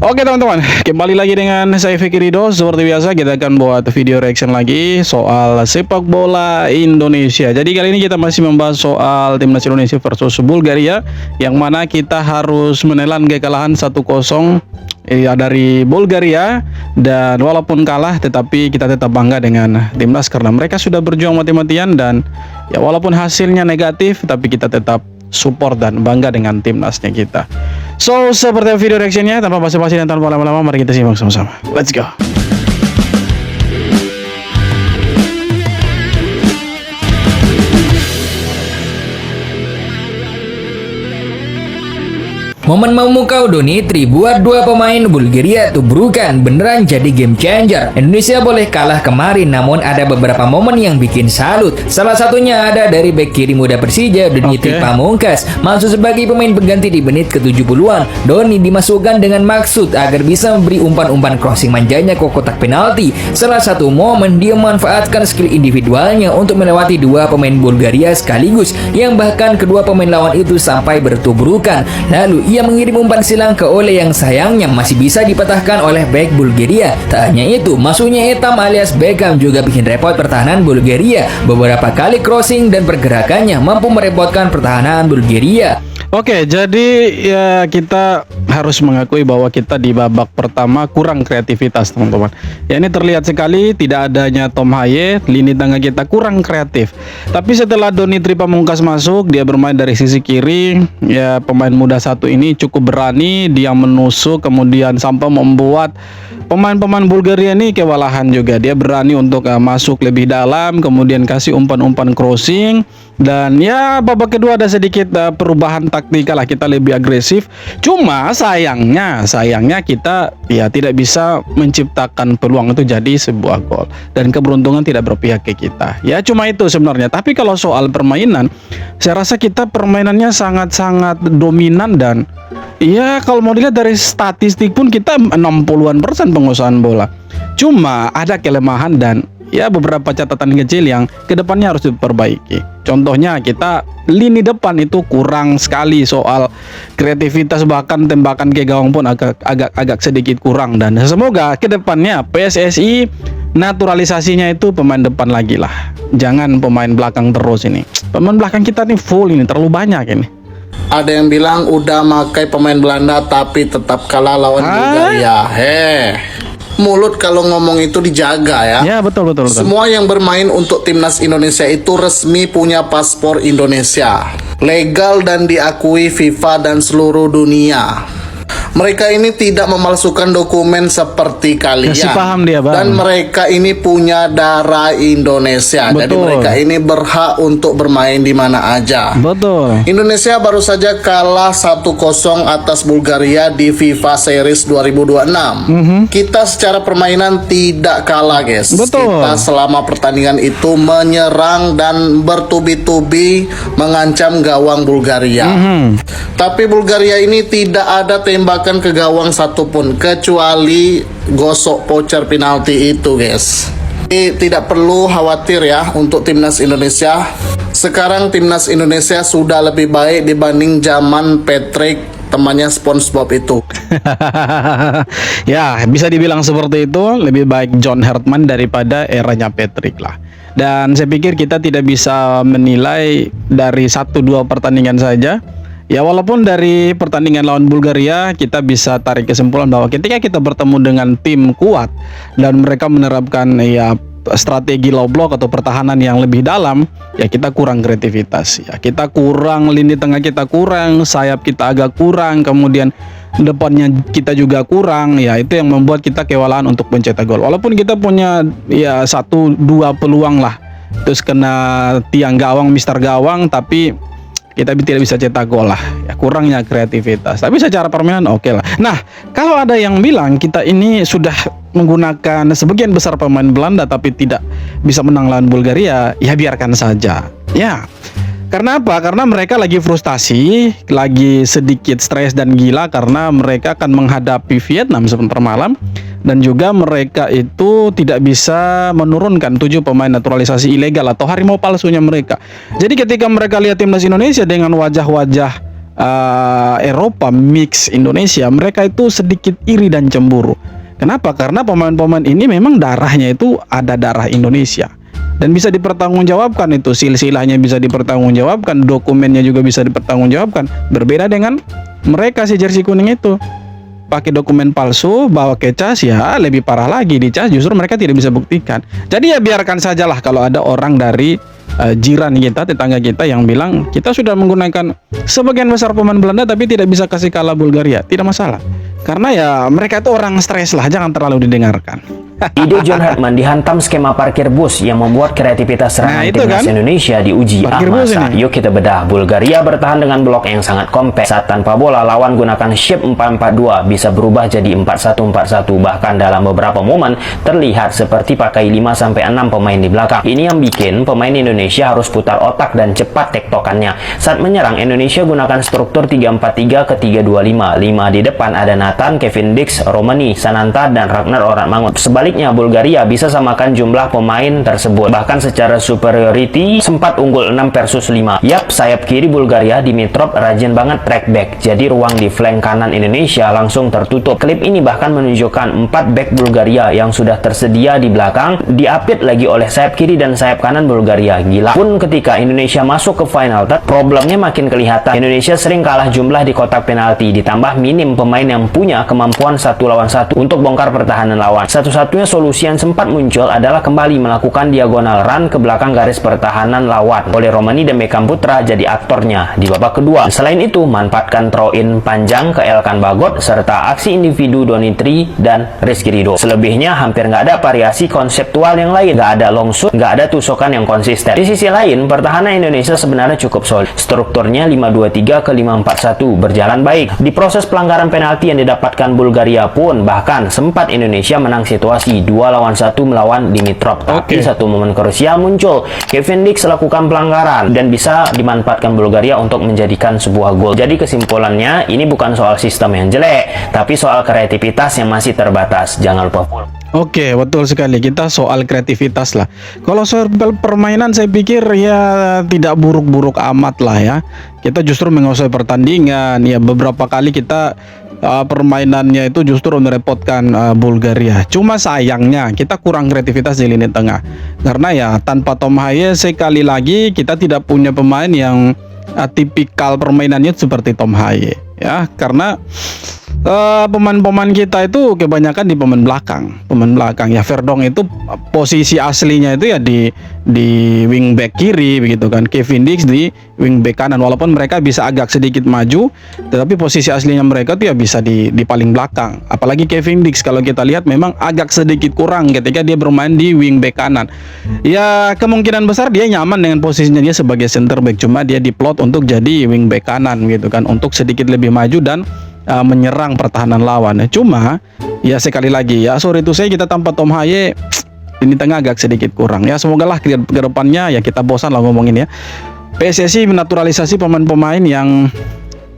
Oke teman-teman, kembali lagi dengan saya Fikri Ridho. Seperti biasa kita akan buat video reaction lagi soal sepak bola Indonesia. Jadi kali ini kita masih membahas soal timnas Indonesia versus Bulgaria, yang mana kita harus menelan kekalahan 1-0 dari Bulgaria. Dan walaupun kalah, tetapi kita tetap bangga dengan timnas karena mereka sudah berjuang mati-matian. Dan ya walaupun hasilnya negatif, tapi kita tetap support dan bangga dengan timnasnya kita. So, seperti video reactionnya, tanpa basa-basi dan tanpa lama-lama, mari kita simak sama-sama. Let's go. Momen memukau Donitri buat dua pemain Bulgaria tubrukan beneran jadi game changer. Indonesia boleh kalah kemarin, namun ada beberapa momen yang bikin salut. Salah satunya ada dari bek kiri muda Persija, Donitri Pamungkas. Masuk sebagai pemain pengganti di menit ke-70-an. Doni dimasukkan dengan maksud agar bisa memberi umpan-umpan crossing manjanya ke kotak penalti. Salah satu momen dia memanfaatkan skill individualnya untuk melewati dua pemain Bulgaria sekaligus, yang bahkan kedua pemain lawan itu sampai bertubrukan. Lalu ia mengirim umpan silang ke Ole yang sayangnya masih bisa dipatahkan oleh bek Bulgaria. Tak hanya itu, masuknya Etam alias Beckham juga bikin repot pertahanan Bulgaria. Beberapa kali crossing dan pergerakannya mampu merepotkan pertahanan Bulgaria. Oke, jadi ya kita harus mengakui bahwa kita di babak pertama kurang kreativitas, teman-teman. Ya, ini terlihat sekali tidak adanya Tom Haye, lini tengah kita kurang kreatif. Tapi setelah Donitri Pamungkas masuk, dia bermain dari sisi kiri. Ya, pemain muda satu ini cukup berani, dia menusuk kemudian sampai membuat pemain-pemain Bulgaria ini kewalahan juga. Dia berani untuk masuk lebih dalam, kemudian kasih umpan-umpan crossing. Dan ya babak kedua ada sedikit perubahan taktikal lah, kita lebih agresif. Cuma sayangnya kita ya tidak bisa menciptakan peluang itu jadi sebuah gol. Dan keberuntungan tidak berpihak ke kita. Ya cuma itu sebenarnya. Tapi kalau soal permainan, saya rasa kita permainannya sangat-sangat dominan. Dan ya kalau mau dilihat dari statistik pun kita 60-an% penguasaan bola. Cuma ada kelemahan dan ya beberapa catatan kecil yang kedepannya harus diperbaiki. Contohnya kita lini depan itu kurang sekali soal kreativitas, bahkan tembakan ke gawang pun agak sedikit kurang. Dan semoga kedepannya PSSI naturalisasinya itu pemain depan lagi lah, jangan pemain belakang terus. Ini pemain belakang kita nih full, ini terlalu banyak ini. Ada yang bilang udah makai pemain Belanda tapi tetap kalah lawan Bulgaria. Mulut kalau ngomong itu dijaga ya. Ya betul. Semua yang bermain untuk timnas Indonesia itu resmi punya paspor Indonesia, legal dan diakui FIFA dan seluruh dunia. Mereka ini tidak memalsukan dokumen seperti kalian. Kasih paham dia, Bang. Dan mereka ini punya darah Indonesia. Betul. Jadi mereka ini berhak untuk bermain di mana aja. Betul. Indonesia baru saja kalah 1-0 atas Bulgaria di FIFA Series 2026. Kita secara permainan tidak kalah, guys. Betul. Kita selama pertandingan itu menyerang dan bertubi-tubi mengancam gawang Bulgaria. Tapi Bulgaria ini tidak ada tembakan ke gawang satupun kecuali gosok voucher penalti itu, guys. Tidak perlu khawatir ya untuk timnas Indonesia. Sekarang timnas Indonesia sudah lebih baik dibanding zaman Patrick, temannya SpongeBob itu. Ya, bisa dibilang seperti itu. Lebih baik John Hartman daripada eranya Patrick lah. Dan saya pikir kita tidak bisa menilai dari 1-2 pertandingan saja. Ya walaupun dari pertandingan lawan Bulgaria kita bisa tarik kesimpulan bahwa ketika kita bertemu dengan tim kuat dan mereka menerapkan ya strategi low block atau pertahanan yang lebih dalam, ya kita kurang kreativitas. Ya kita kurang, lini tengah kita kurang, sayap kita agak kurang, kemudian depannya kita juga kurang. Ya itu yang membuat kita kewalahan untuk mencetak gol. Walaupun kita punya ya 1-2 peluang lah, terus kena tiang gawang, mister gawang, tapi kita tidak bisa cetak gol lah, ya kurangnya kreativitas. Tapi secara permainan oke lah. Nah, kalau ada yang bilang kita ini sudah menggunakan sebagian besar pemain Belanda tapi tidak bisa menang lawan Bulgaria, ya biarkan saja. Ya, karena apa? Karena mereka lagi frustasi, lagi sedikit stres dan gila karena mereka akan menghadapi Vietnam sebentar malam. Dan juga mereka itu tidak bisa menurunkan 7 pemain naturalisasi ilegal atau harimau palsunya mereka. Jadi ketika mereka lihat timnas Indonesia dengan wajah-wajah Eropa mix Indonesia, mereka itu sedikit iri dan cemburu. Kenapa? Karena pemain-pemain ini memang darahnya itu ada darah Indonesia dan bisa dipertanggungjawabkan, itu silsilahnya bisa dipertanggungjawabkan, dokumennya juga bisa dipertanggungjawabkan. Berbeda dengan mereka si jersey kuning itu pakai dokumen palsu, bawa ke cas, ya lebih parah lagi, di cas justru mereka tidak bisa buktikan. Jadi ya biarkan sajalah kalau ada orang dari jiran kita, tetangga kita yang bilang kita sudah menggunakan sebagian besar pemain Belanda tapi tidak bisa kasih kalah Bulgaria, tidak masalah. Karena ya mereka itu orang stres lah, jangan terlalu didengarkan. Ide John Hartman dihantam skema parkir bus yang membuat kreativitas serangan timnas Indonesia diuji. Masa? Yuk kita bedah. Bulgaria bertahan dengan blok yang sangat kompak. Saat tanpa bola, lawan gunakan shape 4-4-2 bisa berubah jadi 4-1-4-1. Bahkan dalam beberapa momen terlihat seperti pakai 5-6 pemain di belakang. Ini yang bikin pemain Indonesia harus putar otak dan cepat tektokannya. Saat menyerang, Indonesia gunakan struktur 3-4-3 ke 3-2-5. 5 di depan ada Nathan, Kevin Dix, Romani, Sananta, dan Ragnar Oratmangun. Sebaliknya, Bulgaria bisa samakan jumlah pemain tersebut. Bahkan secara superiority sempat unggul 6 versus 5. Yap, sayap kiri Bulgaria Dimitrov rajin banget track back. Jadi ruang di flank kanan Indonesia langsung tertutup. Klip ini bahkan menunjukkan 4 back Bulgaria yang sudah tersedia di belakang diapit lagi oleh sayap kiri dan sayap kanan Bulgaria. Gila. Pun ketika Indonesia masuk ke final third, problemnya makin kelihatan. Indonesia sering kalah jumlah di kotak penalti, ditambah minim pemain yang punya kemampuan 1 lawan 1 untuk bongkar pertahanan lawan. Satu-satunya solusi yang sempat muncul adalah kembali melakukan diagonal run ke belakang garis pertahanan lawan oleh Romani dan Beckham Putra jadi aktornya di babak kedua. Selain itu, manfaatkan throw-in panjang ke Elkan Bagot serta aksi individu Donitri dan Rizky Ridho. Selebihnya hampir nggak ada variasi konseptual yang lain, nggak ada long shoot, nggak ada tusukan yang konsisten. Di sisi lain, pertahanan Indonesia sebenarnya cukup solid. Strukturnya 5-2-3 ke 5-4-1 berjalan baik. Di proses pelanggaran penalti yang didapatkan Bulgaria pun bahkan sempat Indonesia menang situasi 2 lawan 1 melawan Dimitrov. Tapi satu momen krusial muncul. Kevin Dix lakukan pelanggaran dan bisa dimanfaatkan Bulgaria untuk menjadikan sebuah gol. Jadi kesimpulannya, ini bukan soal sistem yang jelek, tapi soal kreativitas yang masih terbatas. Jangan lupa follow. Oke, betul sekali. Kita soal kreativitas lah. Kalau soal permainan saya pikir ya tidak buruk-buruk amat lah ya. Kita justru menguasai pertandingan. Ya beberapa kali kita permainannya itu justru merepotkan Bulgaria. Cuma sayangnya kita kurang kreativitas di lini tengah. Karena ya tanpa Tom Haye sekali lagi kita tidak punya pemain yang tipikal permainannya seperti Tom Haye. Ya, karena pemain-pemain kita itu kebanyakan di pemain belakang ya. Verdong itu posisi aslinya itu ya di wing back kiri begitu kan. Kevin Dix di wing back kanan, walaupun mereka bisa agak sedikit maju, tetapi posisi aslinya mereka itu ya bisa di paling belakang. Apalagi Kevin Dix kalau kita lihat memang agak sedikit kurang ketika dia bermain di wing back kanan. Ya kemungkinan besar dia nyaman dengan posisinya dia sebagai center back, cuma dia diplot untuk jadi wing back kanan gitu kan, untuk sedikit lebih maju dan menyerang pertahanan lawan. Cuma ya sekali lagi ya, sorry itu saya kita tanpa Tom Haye ini tengah agak sedikit kurang ya. Semoga lah ke depannya ya, kita bosan lah ngomongin ya, PSSI menaturalisasi pemain-pemain yang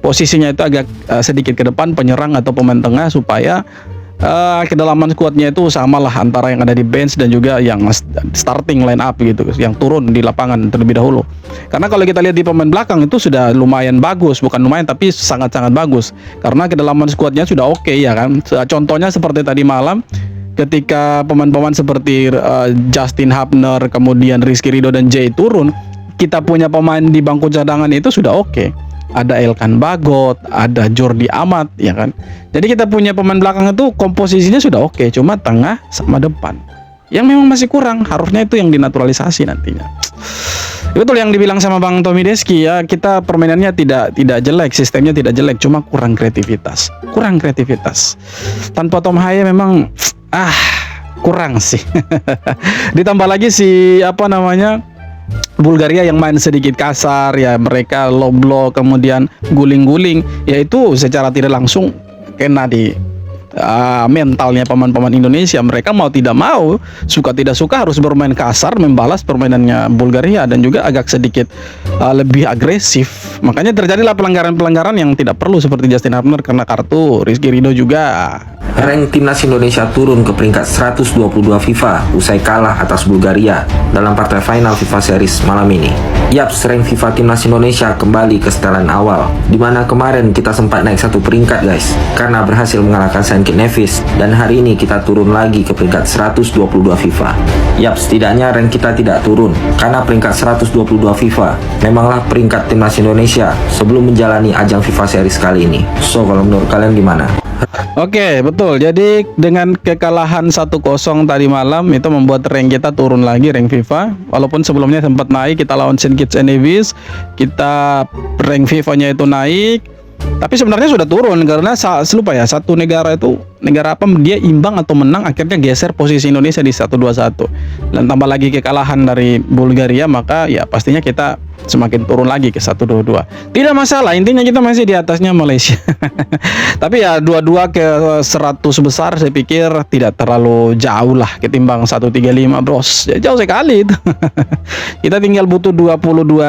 posisinya itu agak sedikit ke depan, penyerang atau pemain tengah, supaya kedalaman skuadnya itu samalah antara yang ada di bench dan juga yang starting line up gitu, yang turun di lapangan terlebih dahulu. Karena kalau kita lihat di pemain belakang itu sudah lumayan bagus, bukan lumayan tapi sangat-sangat bagus, karena kedalaman skuadnya sudah oke ya kan. Contohnya seperti tadi malam ketika pemain-pemain seperti Justin Hubner, kemudian Rizky Ridho dan Jay turun, kita punya pemain di bangku cadangan itu sudah oke. Ada Elkan Bagot, ada Jordi Amat ya kan. Jadi kita punya pemain belakang itu komposisinya sudah oke, cuma tengah sama depan yang memang masih kurang, harusnya itu yang dinaturalisasi nantinya. Betul yang dibilang sama Bang Tommy Deski ya, kita permainannya tidak jelek, sistemnya tidak jelek, cuma kurang kreativitas. Tanpa Tom Haye memang kurang sih. Ditambah lagi si Bulgaria yang main sedikit kasar ya, mereka low block kemudian guling-guling, yaitu secara tidak langsung kena di mentalnya pemain-pemain Indonesia. Mereka mau tidak mau, suka tidak suka harus bermain kasar, membalas permainannya Bulgaria dan juga agak sedikit lebih agresif. Makanya terjadilah pelanggaran-pelanggaran yang tidak perlu seperti Justin Hubner kena kartu, Rizky Ridho juga. rank timnas Indonesia turun ke peringkat 122 FIFA usai kalah atas Bulgaria dalam partai final FIFA Series malam ini. Yaps, rank FIFA timnas Indonesia kembali ke setelan awal, di mana kemarin kita sempat naik 1 peringkat guys, karena berhasil mengalahkan St. Kitts Nevis, dan hari ini kita turun lagi ke peringkat 122 FIFA. Yaps, setidaknya rank kita tidak turun, karena peringkat 122 FIFA memanglah peringkat timnas Indonesia sebelum menjalani ajang FIFA Series kali ini. So, kalau menurut kalian gimana? Oke, betul. Jadi dengan kekalahan 1-0 tadi malam itu membuat rank kita turun lagi, rank FIFA. Walaupun sebelumnya sempat naik, kita lawan St. Kitts Nevis, kita rank FIFA-nya itu naik. Tapi sebenarnya sudah turun karena lupa ya, satu negara itu, negara apa, dia imbang atau menang akhirnya geser posisi Indonesia di 1-2-1. Dan tambah lagi kekalahan dari Bulgaria, maka ya pastinya kita semakin turun lagi ke 1-2-2. Tidak masalah, intinya kita masih di atasnya Malaysia. Tapi ya 22 ke 100 besar saya pikir tidak terlalu jauh lah ketimbang 135 bros. Ya, jauh sekali itu. Kita tinggal butuh 22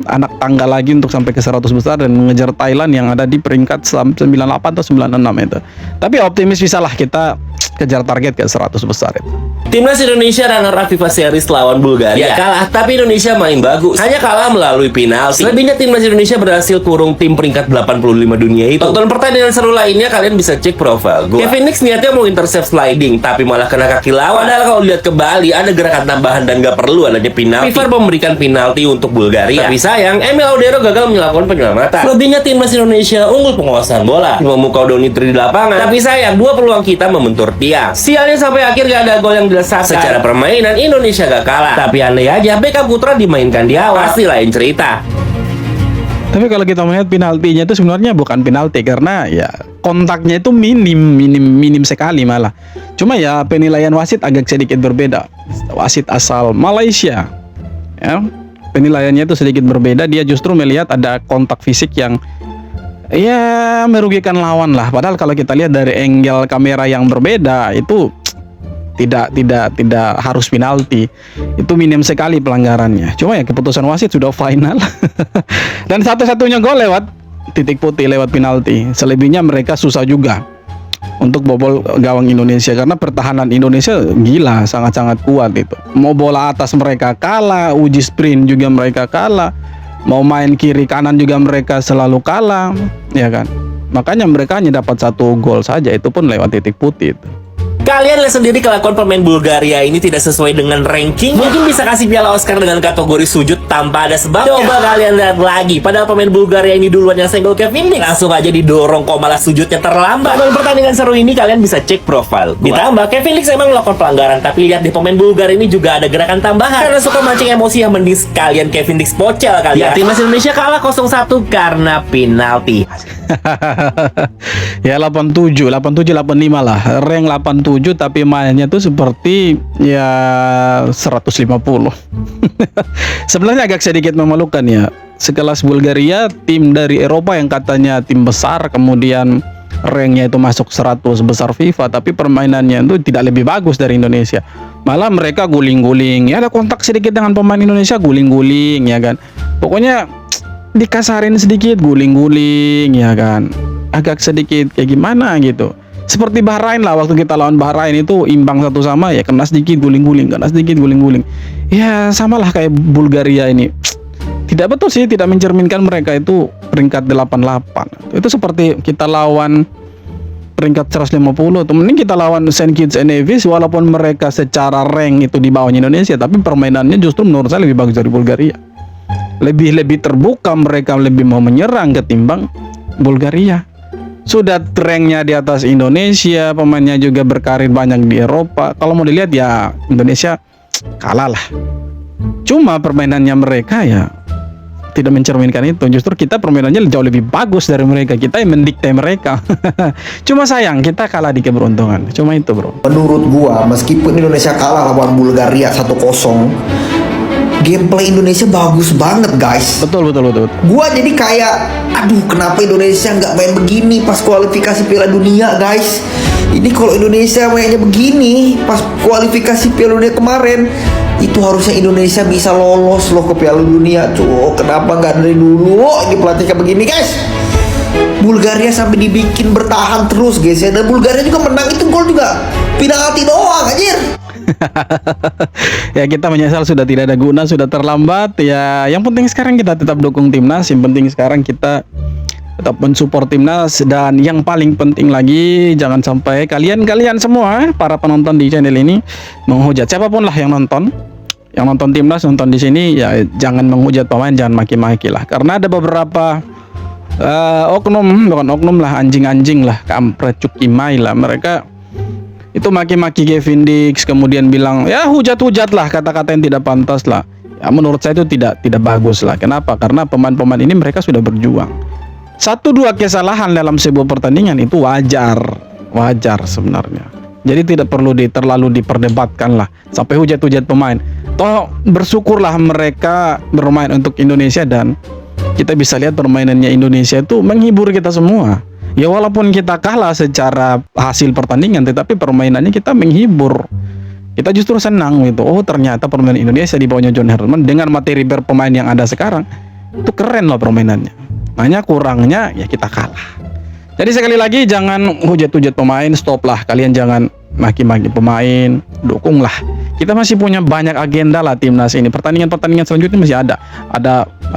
anak tangga lagi untuk sampai ke 100 besar dan mengejar Thailand yang ada di peringkat 98 atau 96 itu. Tapi optimis bisa lah kita kejar target ke 100 besar itu. Timnas Indonesia runner up FIFA Series lawan Bulgaria kalah, tapi Indonesia main bagus. Hanya kalah melalui penalti. Selebihnya Timnas Indonesia berhasil kurung tim peringkat 85 dunia itu. Tonton pertandingan seru lainnya kalian bisa cek profil gua. Kevin Nix niatnya mau intercept sliding, tapi malah kena kaki lawan. Padahal kalau lihat ke Bali ada gerakan tambahan dan gak perlu adanya penalti. FIFA memberikan penalti untuk Bulgaria. Tapi sayang, Emil Audero gagal melakukan penyelamatan. Selebihnya Timnas Indonesia unggul penguasaan bola. Memukau Donitri di lapangan. Tapi sayang, 2 peluang kita membentur tiang. Sialnya sampai akhir gak ada gol yang dilesakan. Secara permainan Indonesia gak kalah. Tapi aneh aja Beckham Putra dimainkan di awal. Pasti lain cerita. Tapi kalau kita melihat penaltinya itu sebenarnya bukan penalti karena ya kontaknya itu minim sekali malah. Cuma ya penilaian wasit agak sedikit berbeda. Wasit asal Malaysia, ya, penilaiannya itu sedikit berbeda. Dia justru melihat ada kontak fisik yang ya merugikan lawan lah. Padahal kalau kita lihat dari angle kamera yang berbeda itu tidak harus penalti. Itu minim sekali pelanggarannya. Cuma ya keputusan wasit sudah final. Dan satu-satunya gol lewat titik putih, lewat penalti. Selebihnya mereka susah juga untuk bobol gawang Indonesia karena pertahanan Indonesia gila, sangat-sangat kuat itu. Mau bola atas mereka kalah, uji sprint juga mereka kalah. Mau main kiri kanan juga mereka selalu kalah, ya kan? Makanya mereka hanya dapat 1 gol saja, itu pun lewat titik putih itu. Kalian lihat sendiri kelakuan pemain Bulgaria ini tidak sesuai dengan ranking. Mungkin bisa kasih piala Oscar dengan kategori sujud tanpa ada sebabnya. Coba kalian lihat lagi. Padahal pemain Bulgaria ini duluan yang senggol Kevin Nix. Langsung aja didorong kok malah sujudnya terlambat. Dalam pertandingan seru ini kalian bisa cek profil. Ditambah Kevin Nix emang melakukan pelanggaran. Tapi lihat di pemain Bulgaria ini juga ada gerakan tambahan. Karena suka mancing emosi yang mending sekalian Kevin Nix pocel kalian. Ya timnas Indonesia kalah 0-1 karena penalti. Ya 87, 85 lah. Rank 87 tapi mainnya tuh seperti ya 150. Sebenarnya agak sedikit memalukan ya. Sekelas Bulgaria, tim dari Eropa yang katanya tim besar, kemudian ranknya itu masuk 100 besar FIFA, tapi permainannya itu tidak lebih bagus dari Indonesia. Malah mereka guling-guling. Ya ada kontak sedikit dengan pemain Indonesia, guling-guling ya kan. Pokoknya dikasarin sedikit, guling-guling ya kan. Agak sedikit kayak gimana gitu. Seperti Bahrain lah, waktu kita lawan Bahrain itu imbang 1-1 ya, kena sedikit guling-guling, kena sedikit guling-guling. Ya samalah kayak Bulgaria ini. Tidak betul sih, tidak mencerminkan mereka itu peringkat 88. Itu seperti kita lawan peringkat 150 tuh, mending kita lawan St. Kitts Nevis walaupun mereka secara rank itu di bawahnya Indonesia, tapi permainannya justru menurut saya lebih bagus dari Bulgaria. Lebih terbuka, mereka lebih mau menyerang ketimbang Bulgaria. Sudah ranknya di atas Indonesia, pemainnya juga berkarir banyak di Eropa. Kalau mau dilihat ya Indonesia kalah lah. Cuma permainannya mereka ya tidak mencerminkan itu. Justru kita permainannya jauh lebih bagus dari mereka. Kita yang mendikte mereka. Cuma sayang kita kalah di keberuntungan. Cuma itu bro. Menurut gua meskipun Indonesia kalah lawan Bulgaria 1-0, gameplay Indonesia bagus banget guys. Betul. Gua jadi kayak aduh kenapa Indonesia nggak main begini pas kualifikasi Piala Dunia guys. Ini kalau Indonesia mainnya begini pas kualifikasi Piala Dunia kemarin, itu harusnya Indonesia bisa lolos loh ke Piala Dunia. Kenapa nggak dari dulu ini pelatih kayak begini guys? Bulgaria sampai dibikin bertahan terus guys ya. Dan Bulgaria juga menang itu gol juga penalti doang anjir. Ya kita menyesal sudah tidak ada guna, sudah terlambat. Ya yang penting sekarang kita tetap dukung timnas. Yang penting sekarang kita tetap mensupport timnas. Dan yang paling penting lagi, jangan sampai kalian semua para penonton di channel ini menghujat siapapun lah yang nonton timnas, nonton di sini, ya jangan menghujat pemain, jangan maki-maki lah. Karena ada beberapa bukan oknum lah, anjing-anjing lah, kampret cukimai lah, mereka itu maki-maki Kevin Dix, kemudian bilang ya hujat-hujat lah, kata-kata yang tidak pantas lah. Ya menurut saya itu tidak bagus lah. Kenapa? Karena pemain-pemain ini mereka sudah berjuang. 1-2 kesalahan dalam sebuah pertandingan itu wajar sebenarnya. Jadi tidak perlu terlalu diperdebatkan lah sampai hujat-hujat pemain. Toh bersyukurlah mereka bermain untuk Indonesia, dan kita bisa lihat permainannya Indonesia itu menghibur kita semua. Ya walaupun kita kalah secara hasil pertandingan, tetapi permainannya kita menghibur. Kita justru senang gitu. Oh ternyata permainan Indonesia di bawahnya John Herdman dengan materi berpemain yang ada sekarang itu keren loh permainannya. Hanya kurangnya ya kita kalah. Jadi sekali lagi jangan hujat-hujat pemain, stop lah. Kalian jangan maki-maki pemain, dukunglah. Kita masih punya banyak agenda lah timnas ini. Pertandingan-pertandingan selanjutnya masih ada. Ada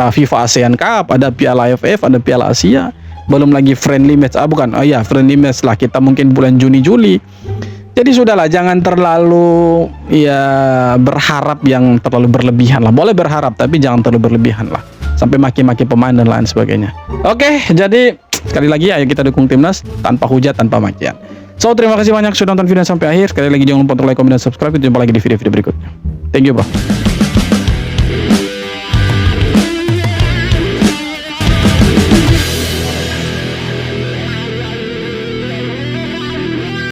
FIFA ASEAN Cup, ada Piala AFF, ada Piala Asia. Belum lagi friendly match. Friendly match lah kita mungkin bulan Juni-Juli. Jadi sudahlah, jangan terlalu berharap yang terlalu berlebihan lah. Boleh berharap tapi jangan terlalu berlebihan lah. Sampai maki-maki pemain dan lain sebagainya. Oke, jadi sekali lagi ayo kita dukung timnas tanpa hujat, tanpa makian. So, terima kasih banyak sudah nonton video sampai akhir. Sekali lagi jangan lupa untuk like, komen, dan subscribe. Jumpa lagi di video-video berikutnya. Thank you bro.